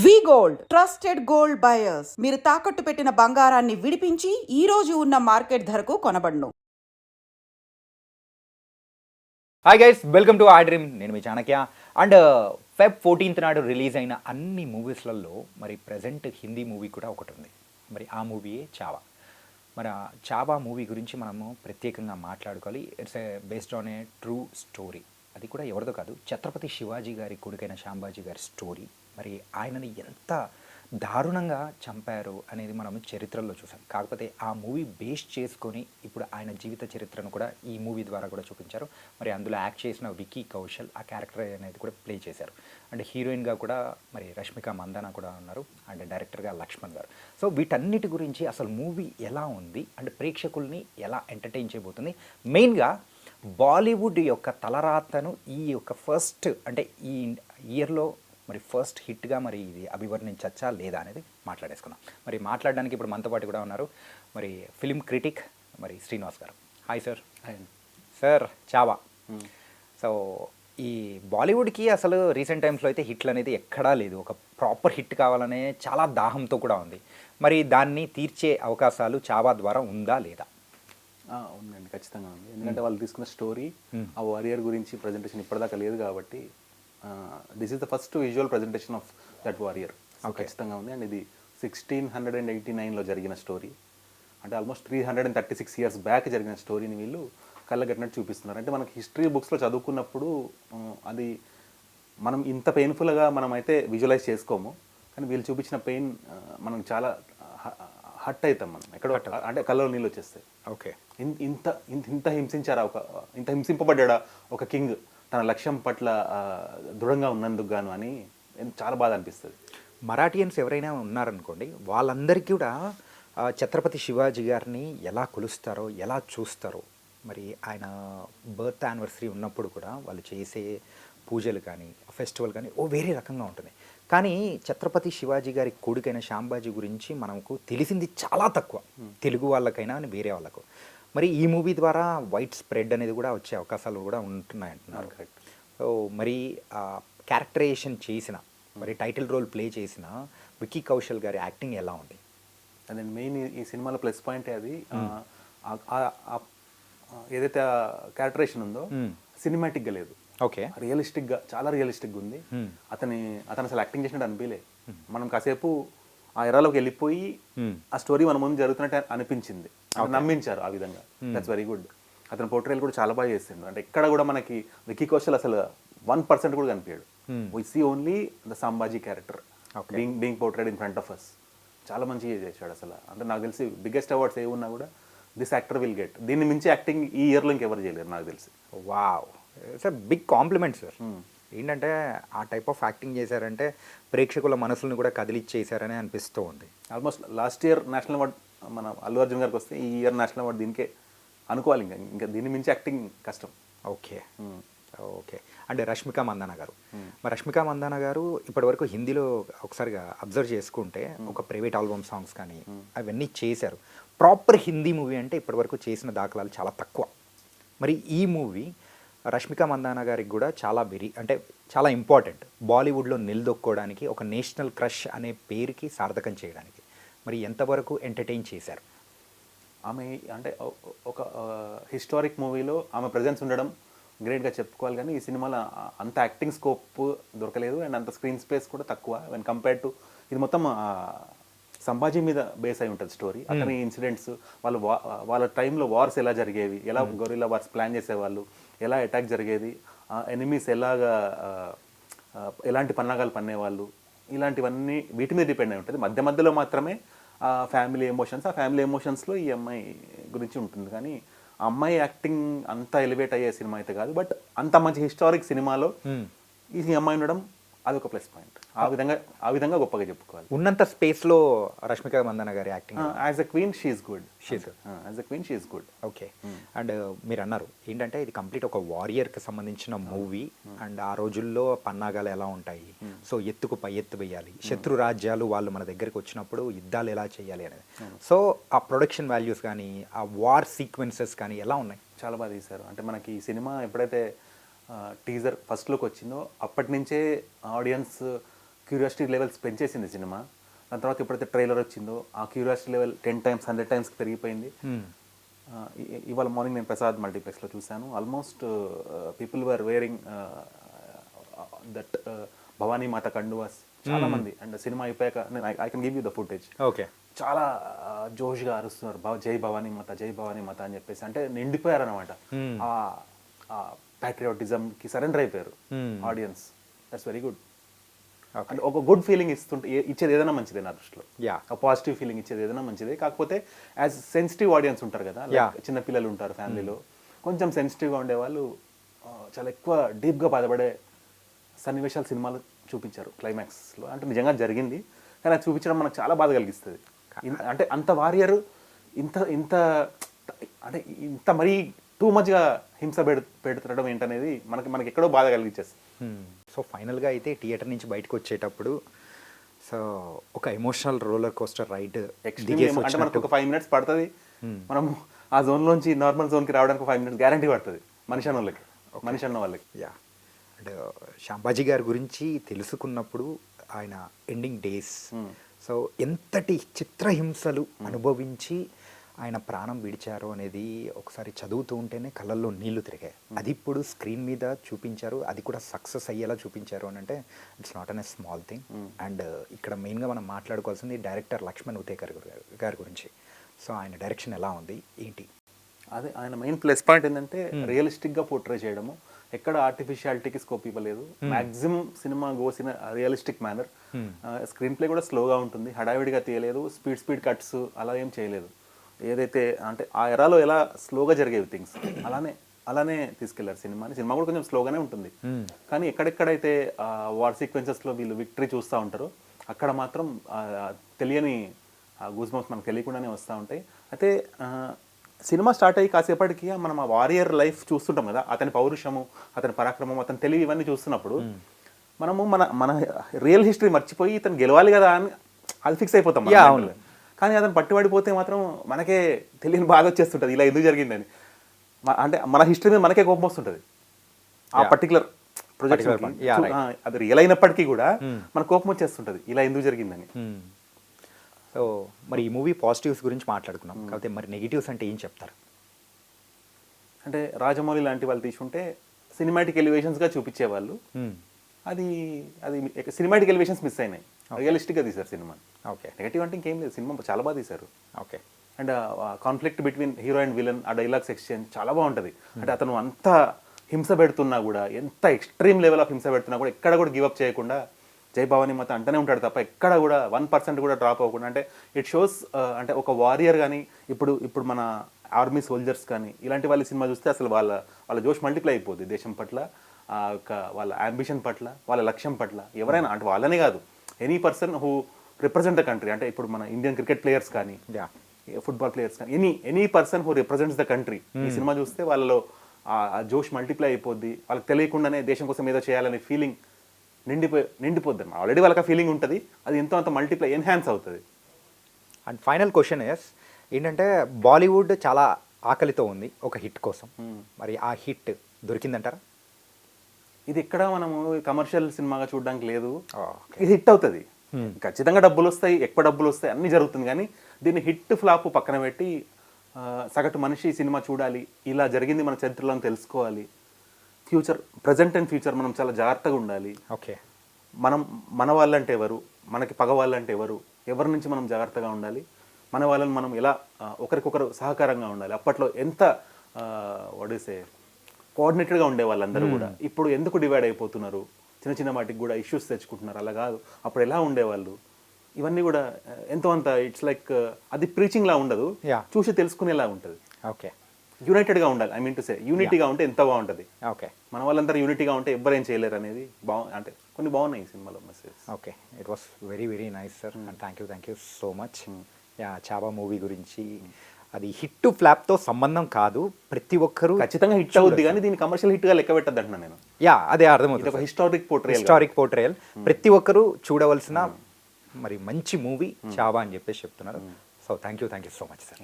వి gold trusted gold buyers మీరు తాకట్టు పెట్టిన బంగారాన్ని విడిపించి ఈ రోజు ఉన్న మార్కెట్ ధరకు కొనబడును. Hi guys, welcome to I dream. నేను మీ చాణక్య. అండ్ ఫెబ్ 14th నాడు రిలీజ్ అయిన అన్ని మూవీస్లలో మరి ప్రజెంట్ హిందీ మూవీ కూడా ఒకటి ఉంది. మరి ఆ మూవీయే చావా. మరి ఆ చావా మూవీ గురించి మనము ప్రత్యేకంగా మాట్లాడుకోవాలి. It's based on a true story. అది కూడా ఎవరిదో కాదు, ఛత్రపతి శివాజీ గారి కొడుకైన శాంబాజీ గారి స్టోరీ. మరి ఆయనని ఎంత దారుణంగా చంపారు అనేది మనం చరిత్రలో చూసాం. కాకపోతే ఆ మూవీ బేస్ చేసుకొని ఇప్పుడు ఆయన జీవిత చరిత్రను కూడా ఈ మూవీ ద్వారా కూడా చూపించారు. మరి అందులో యాక్ట్ చేసిన విక్కీ కౌశల్ ఆ క్యారెక్టర్ అనేది కూడా ప్లే చేశారు. అండ్ హీరోయిన్గా కూడా మరి రష్మిక మందానా కూడా ఉన్నారు. అండ్ డైరెక్టర్గా లక్ష్మణ్ గారు. సో వీటన్నిటి గురించి అసలు మూవీ ఎలా ఉంది అండ్ ప్రేక్షకుల్ని ఎలా ఎంటర్టైన్ చేయబోతుంది, మెయిన్గా బాలీవుడ్ యొక్క తలరాతను ఈ యొక్క ఫస్ట్ అంటే ఈ ఇయర్లో మరి ఫస్ట్ హిట్గా మరి ఇది అభివర్ణించచ్చా లేదా అనేది మాట్లాడేసుకుందాం. మరి మాట్లాడడానికి ఇప్పుడు మనతో పాటు కూడా ఉన్నారు మరి ఫిలిం క్రిటిక్ మరి శ్రీనివాస్ గారు. Hi sir. Sir, Chhaava. So ఈ బాలీవుడ్కి అసలు రీసెంట్ టైమ్స్లో అయితే హిట్లు అనేది ఎక్కడా లేదు. ఒక ప్రాపర్ హిట్ కావాలనే చాలా దాహంతో కూడా ఉంది. మరి దాన్ని తీర్చే అవకాశాలు చావా ద్వారా ఉందా లేదా? ఉందండి, ఖచ్చితంగా ఉంది. ఎందుకంటే వాళ్ళు తీసుకున్న స్టోరీ ఆ వారియర్ గురించి ప్రజెంటేషన్ ఇప్పటిదాకా లేదు కాబట్టి this is the first visual presentation of that warrior. ఖచ్చితంగా ఉంది. అండ్ ఇది 1689లో జరిగిన స్టోరీ. అంటే ఆల్మోస్ట్ 336 ఇయర్స్ బ్యాక్ జరిగిన స్టోరీని వీళ్ళు కళ్ళగట్టినట్టు చూపిస్తున్నారు. అంటే మనకి హిస్టరీ బుక్స్లో చదువుకున్నప్పుడు అది మనం ఇంత పెయిన్ఫుల్గా మనం అయితే విజువలైజ్ చేసుకోము. కానీ వీళ్ళు చూపించిన పెయిన్ మనం చాలా హట్ అవుతాం. మనం ఎక్కడో అంటే కళ్ళలో నీళ్ళు వచ్చేస్తాయి. ఓకే, ఇంత ఇంత హింసించారా, ఇంత హింసింపబడ్డా ఒక కింగ్ తన లక్ష్యం పట్ల దృఢంగా ఉన్నందుకు గాను అని చాలా బాధ అనిపిస్తుంది. మరాఠియన్స్ ఎవరైనా ఉన్నారనుకోండి, వాళ్ళందరికీ కూడా ఛత్రపతి శివాజీ గారిని ఎలా కొలుస్తారో ఎలా చూస్తారో, మరి ఆయన బర్త్ యానివర్సరీ ఉన్నప్పుడు కూడా వాళ్ళు చేసే పూజలు కానీ ఫెస్టివల్ కానీ వేరే రకంగా ఉంటుంది. కానీ ఛత్రపతి శివాజీ గారి కొడుకైన శాంబాజీ గురించి మనకు తెలిసింది చాలా తక్కువ, తెలుగు వాళ్ళకైనా అని వేరే వాళ్ళకు. మరి ఈ మూవీ ద్వారా వైడ్ స్ప్రెడ్ అనేది కూడా వచ్చే అవకాశాలు కూడా ఉంటున్నాయి అంటున్నారు. సో మరి క్యారెక్టరైజేషన్ చేసిన మరి టైటిల్ రోల్ ప్లే చేసిన విక్కీ కౌశల్ గారి యాక్టింగ్ ఎలా ఉంది? అదే మెయిన్ ఈ సినిమాలో ప్లస్ పాయింటే అది. ఏదైతే క్యారెక్టరైజేషన్ ఉందో సినిమాటిక్గా లేదు. ఓకే, రియలిస్టిక్గా, చాలా రియలిస్టిక్గా ఉంది. అతను అసలు యాక్టింగ్ చేసినట్టు అనిపించలే. మనం కాసేపు ఆ ఎరాలోకి వెళ్ళిపోయి ఆ స్టోరీ మన ముందు జరుగుతున్నట్టు అనిపించింది. నమ్మించారు ఆ విధంగా. That's very good. అతని పోర్ట్రేల్ కూడా చాలా బాగా చేసిండు. అంటే ఎక్కడ కూడా మనకి విక్కీ కౌశల్ అసలు 1% కూడా కనిపించాడు. We see only the Sambhaji character being portrayed in front of us. చాలా మంచిగా చేశాడు అసలు. అంటే నాకు తెలిసి బిగ్గెస్ట్ అవార్డ్స్ ఏ ఉన్నా కూడా దిస్ యాక్టర్ విల్ గెట్. దీన్ని మించి యాక్టింగ్ ఈ ఇయర్లో ఇంకెవరు చేయలేరు నాకు తెలిసి. Wow, it's big compliment sir. ఏంటంటే ఆ టైప్ ఆఫ్ యాక్టింగ్ చేశారంటే ప్రేక్షకుల మనసులను కూడా కదిలిచ్చేసారని అనిపిస్తూ ఉంది. Almost last year national award మన అల్లు అర్జున్ గారికి వస్తే ఈ ఇయర్ నేషనల్ అవార్డు దీనికే అనుకోవాలి. ఇంకా దీని మించి యాక్టింగ్ కష్టం. Okay okay. అంటే రష్మిక మందానా గారు, మరి రష్మిక మందానా గారు ఇప్పటివరకు హిందీలో ఒకసారిగా అబ్జర్వ్ చేసుకుంటే ఒక ప్రైవేట్ ఆల్బమ్ సాంగ్స్ కానీ అవన్నీ చేశారు. ప్రాపర్ హిందీ మూవీ అంటే ఇప్పటివరకు చేసిన దాఖలాలు చాలా తక్కువ. మరి ఈ మూవీ రష్మిక మందానా గారికి కూడా చాలా అంటే చాలా ఇంపార్టెంట్. బాలీవుడ్లో నిలదొక్కోవడానికి, ఒక నేషనల్ క్రష్ అనే పేరుకి సార్థకం చేయడానికి మరి ఎంతవరకు ఎంటర్టైన్ చేశారు? ఆమె అంటే ఒక హిస్టారిక్ మూవీలో ఆమె ప్రజెన్స్ ఉండడం గ్రేట్గా చెప్పుకోవాలి. కానీ ఈ సినిమాలో అంత యాక్టింగ్ స్కోప్ దొరకలేదు. అండ్ అంత స్క్రీన్ స్పేస్ కూడా తక్కువ వెన్ కంపేర్డ్ టు ఇది మొత్తం సంభాజీ మీద బేస్ అయి ఉంటుంది స్టోరీ. అతని ఇన్సిడెంట్స్, వాళ్ళ టైంలో వార్స్ ఎలా జరిగేవి, ఎలా గొరిల్లా వార్స్ ప్లాన్ చేసేవాళ్ళు, ఎలా అటాక్ జరిగేది, ఎనిమీస్ ఎలాంటి పన్నాగాలు పన్నేవాళ్ళు, ఇలాంటివన్నీ వీటి మీద డిపెండ్ అయి ఉంటుంది. మధ్యలో మాత్రమే ఫ్యామిలీ ఎమోషన్స్లో ఈ అమ్మాయి గురించి ఉంటుంది. కానీ ఆ అమ్మాయి యాక్టింగ్ అంత ఎలివేట్ అయ్యే సినిమా అయితే కాదు. బట్ అంత మంచి హిస్టారిక్ సినిమాలో ఈ అమ్మాయి ఉండడం అదొక ప్లస్ పాయింట్. ఆ విధంగా గొప్పగా చెప్పుకోవాలి. ఉన్నంత స్పేస్లో రష్మిక మందానా గారి acting as a queen she is good. As a queen she is good. Okay. And మీరు అన్నారు ఏంటంటే ఇది కంప్లీట్ ఒక వారియర్కి సంబంధించిన మూవీ. అండ్ ఆ రోజుల్లో పన్నాగాలు ఎలా ఉంటాయి, సో ఎత్తుకు పై ఎత్తు వేయాలి, శత్రు రాజ్యాలు వాళ్ళు మన దగ్గరికి వచ్చినప్పుడు యుద్ధాలు ఎలా చేయాలి అనేది. సో ఆ ప్రొడక్షన్ వాల్యూస్ కానీ ఆ వార్ సీక్వెన్సెస్ కానీ ఎలా ఉన్నాయి? చాలా బాగా తీశారు. అంటే మనకి ఈ సినిమా ఎప్పుడైతే టీజర్ ఫస్ట్ లుక్ వచ్చిందో అప్పటి నుంచే ఆడియన్స్ క్యూరియాసిటీ లెవెల్స్ పెంచేసింది సినిమా. దాని తర్వాత ఎప్పుడైతే ట్రైలర్ వచ్చిందో ఆ క్యూరియాసిటీ లెవెల్ 10 times 100 times పెరిగిపోయింది. ఇవాళ మార్నింగ్ నేను ప్రసాద్ మల్టీప్లెక్స్లో చూశాను. Almost people were wearing that Bhavani మాత కండువాస్ చాలా మంది. అండ్ సినిమా అయిపోయాక I can give you the footage. Okay, చాలా జోష్గా అరుస్తున్నారు, జై భవానీ మాత జై భవానీ మాత అని చెప్పేసి. అంటే నిండిపోయారనమాట. ఆ ప్యాట్రియాటిజంకి సరెండర్ అయిపోయారు ఆడియన్స్. That's very good. అంటే ఒక గుడ్ ఫీలింగ్ ఇచ్చేది ఏదైనా మంచిదే నా దృష్టిలో. ఒక పాజిటివ్ ఫీలింగ్ ఇచ్చేది ఏదైనా మంచిదే. కాకపోతే యాజ్ సెన్సిటివ్ ఆడియన్స్ ఉంటారు కదా, చిన్న పిల్లలు ఉంటారు ఫ్యామిలీలో, కొంచెం సెన్సిటివ్గా ఉండేవాళ్ళు చాలా ఎక్కువ డీప్గా బాధపడే సన్నివేశాలు సినిమాలు చూపించారు క్లైమాక్స్లో. అంటే నిజంగా జరిగింది, కానీ అది చూపించడం మనకు చాలా బాధ కలిగిస్తుంది. అంటే అంత వారియర్ ఇంత ఇంత అంటే ఇంత మరీ టూ మచ్గా హింస పెడుతుండడం ఏంటనేది మనకి ఎక్కడో బాధ కలిగించేస్తుంది. సో ఫైనల్గా అయితే థియేటర్ నుంచి బయటకు వచ్చేటప్పుడు సో ఒక ఎమోషనల్ రోలర్ కోస్టర్ రైడ్. అంటే మనకు ఒక 5 minutes పడుతుంది, మనం ఆ జోన్లోంచి నార్మల్ జోన్కి రావడానికి 5 minutes గ్యారంటీ పడుతుంది మనిషి అన్న వాళ్ళకి. యా, అండ్ శాంబాజీ గారి గురించి తెలుసుకున్నప్పుడు ఆయన ఎండింగ్ డేస్, సో ఎంతటి చిత్రహింసలు అనుభవించి ఆయన ప్రాణం విడిచారు అనేది ఒకసారి చదువుతూ ఉంటేనే కళ్ళల్లో నీళ్లు తిరిగాయి. అది ఇప్పుడు స్క్రీన్ మీద చూపించారు, అది కూడా సక్సెస్ అయ్యేలా చూపించారు అని అంటే it's not an a small thing. And ఇక్కడ మెయిన్గా మనం మాట్లాడుకోవాల్సింది డైరెక్టర్ లక్ష్మణ్ ఉతేకర్ గారి గురించి. సో ఆయన డైరెక్షన్ ఎలా ఉంది ఏంటి? అదే ఆయన మెయిన్ ప్లస్ పాయింట్ ఏంటంటే రియలిస్టిక్గా పోర్ట్రే చేయడము, ఎక్కడ ఆర్టిఫిషియాలిటీకి స్కోప్ ఇవ్వలేదు. Maximum cinema goes in realistic manner. Screen play కూడా స్లోగా ఉంటుంది, హడావిడిగా తీయలేదు, స్పీడ్ కట్స్ అలా ఏం చేయలేదు. ఏదైతే అంటే ఆ ఎరాలో ఎలా స్లోగా జరిగేవి థింగ్స్ అలానే తీసుకెళ్లారు సినిమాని. సినిమా కూడా కొంచెం స్లోగానే ఉంటుంది, కానీ ఎక్కడెక్కడైతే వార్ సీక్వెన్సెస్లో వీళ్ళు విక్టరీ చూస్తూ ఉంటారో అక్కడ మాత్రం తెలియని గూస్ బంప్స్ మనకు తెలియకుండానే వస్తూ ఉంటాయి. అయితే సినిమా స్టార్ట్ అయ్యి కాసేపటికి మనం ఆ వారియర్ లైఫ్ చూస్తుంటాం కదా, అతని పౌరుషము, అతని పరాక్రమం, అతని తెలివి ఇవన్నీ చూస్తున్నప్పుడు మనము మన రియల్ హిస్టరీ మర్చిపోయి ఇతను గెలవాలి కదా అని అది ఫిక్స్ అయిపోతాం. కానీ అతను పట్టుబడిపోతే మాత్రం మనకే తెలియని బాధ వచ్చేస్తుంటుంది, ఇలా ఎందుకు జరిగిందని. అంటే మన హిస్టరీ మీద మనకే కోపం వస్తుంటుంది ఆ పర్టికులర్ ప్రొజెక్ట్. అది రియల్ అయినప్పటికీ కూడా మన కోపం వచ్చేస్తుంటుంది, ఇలా ఎందుకు జరిగిందని. సో మరి ఈ మూవీ పాజిటివ్స్ గురించి మాట్లాడుకున్నాం, కాకపోతే మరి నెగిటివ్స్ అంటే ఏం చెప్తారు? అంటే రాజమౌళి లాంటి వాళ్ళు తీసుకుంటే సినిమాటిక్ ఎలివేషన్స్గా చూపించేవాళ్ళు, అది సినిమాటిక్ ఎలివేషన్స్ మిస్ అయినాయి. రియలిస్టిక్గా తీశారు సినిమా. ఓకే, నెగటివ్ అంటే ఇంకేం లేదు, సినిమా చాలా బాగా తీశారు. Okay, and conflict between hero and villain, ఆ డైలాగ్స్ ఎక్స్చేంజ్ చాలా బాగుంటుంది. అంటే అతను అంత హింస పెడుతున్నా కూడా, ఎంత ఎక్స్ట్రీమ్ లెవెల్ ఆఫ్ హింస పెడుతున్నా కూడా ఎక్కడ కూడా గివప్ చేయకుండా జై భవానీ మాత అంటనే ఉంటాడు తప్ప ఎక్కడ కూడా 1% కూడా డ్రాప్ అవ్వకుండా. అంటే ఇట్ షోస్ అంటే ఒక వారియర్ కానీ ఇప్పుడు మన ఆర్మీ సోల్జర్స్ కానీ ఇలాంటి వాళ్ళ సినిమా చూస్తే అసలు వాళ్ళ జోష్ మల్టిప్లై అయిపోద్ది దేశం పట్ల, వాళ్ళ అంబిషన్ పట్ల, వాళ్ళ లక్ష్యం పట్ల. ఎవరైనా అంటే వాళ్ళనే కాదు, any person who represent the country. అంటే ఇప్పుడు మన ఇండియన్ క్రికెట్ ప్లేయర్స్ కానీ, ఫుట్బాల్ ప్లేయర్స్ కానీ, any person who represents the country, ఈ సినిమా చూస్తే వాళ్ళలో ఆ జోష్ మల్టిప్లై అయిపోద్ది. వాళ్ళకి తెలియకుండానే దేశం కోసం ఏదో చేయాలనే ఫీలింగ్ నిండిపోద్ది. ఆల్రెడీ వాళ్ళకి ఆ ఫీలింగ్ ఉంటుంది, అది ఎంతో అంత మల్టిప్లై ఎన్హాన్స్ అవుతుంది. అండ్ ఫైనల్ క్వశ్చన్ ఏంటంటే బాలీవుడ్ చాలా ఆకలితో ఉంది ఒక హిట్ కోసం, మరి ఆ హిట్ దొరికిందంటారా? ఇది ఎక్కడ మనము కమర్షియల్ సినిమాగా చూడడానికి లేదు, ఇది హిట్ అవుతుంది ఖచ్చితంగా. డబ్బులు వస్తాయి, ఎక్కువ డబ్బులు వస్తాయి, అన్నీ జరుగుతుంది. కానీ దీన్ని హిట్ ఫ్లాప్ పక్కన పెట్టి సగటు మనిషి సినిమా చూడాలి, ఇలా జరిగింది మన చరిత్రలో తెలుసుకోవాలి, ఫ్యూచర్, ప్రజెంట్ అండ్ ఫ్యూచర్ మనం చాలా జాగ్రత్తగా ఉండాలి. ఓకే, మన వాళ్ళంటే ఎవరు, మనకి పగ వాళ్ళంటే ఎవరి నుంచి మనం జాగ్రత్తగా ఉండాలి, మన వాళ్ళని మనం ఎలా ఒకరికొకరు సహకారంగా ఉండాలి. అప్పట్లో ఎంత వడిసే కోఆర్డినేటెడ్గా ఉండే వాళ్ళందరూ కూడా ఇప్పుడు ఎందుకు డివైడ్ అయిపోతున్నారు, చిన్న వాటికి కూడా ఇష్యూస్ తెచ్చుకుంటున్నారు. అలా కాదు, అప్పుడు ఎలా ఉండేవాళ్ళు, ఇవన్నీ కూడా ఎంతో అంత ఇట్స్ లైక్ అది ప్రీచింగ్ లా ఉండదు, చూసి తెలుసుకునేలా ఉంటుంది. ఓకే, యునైటెడ్గా ఉండాలి. ఐ మీన్ టు సే యూనిటీగా ఉంటే ఎంత బాగుంటుంది. ఓకే, మన వాళ్ళందరూ యూనిటీగా ఉంటే ఎవ్వరేం చేయలేరు అనేది అంటే కొన్ని బాగున్నాయి ఈ సినిమాలో message. Okay, it was very nice sir, and thank you so much. Chhaava movie గురించి అది హిట్ ఫ్లాప్తో సంబంధం కాదు, ప్రతి ఒక్కరు ఖచ్చితంగా హిట్ అవుద్ది, కానీ దీన్ని కమర్షియల్ హిట్గా లెక్క పెట్టద్దు అంటున్నా నేను. అదే అర్థమవుతుంది, ఒక హిస్టారిక్ పోర్ట్రేయల్ ప్రతి ఒక్కరు చూడవలసిన మరి మంచి మూవీ చాబా అని చెప్పేసి చెప్తున్నారు. So thank you so much sir.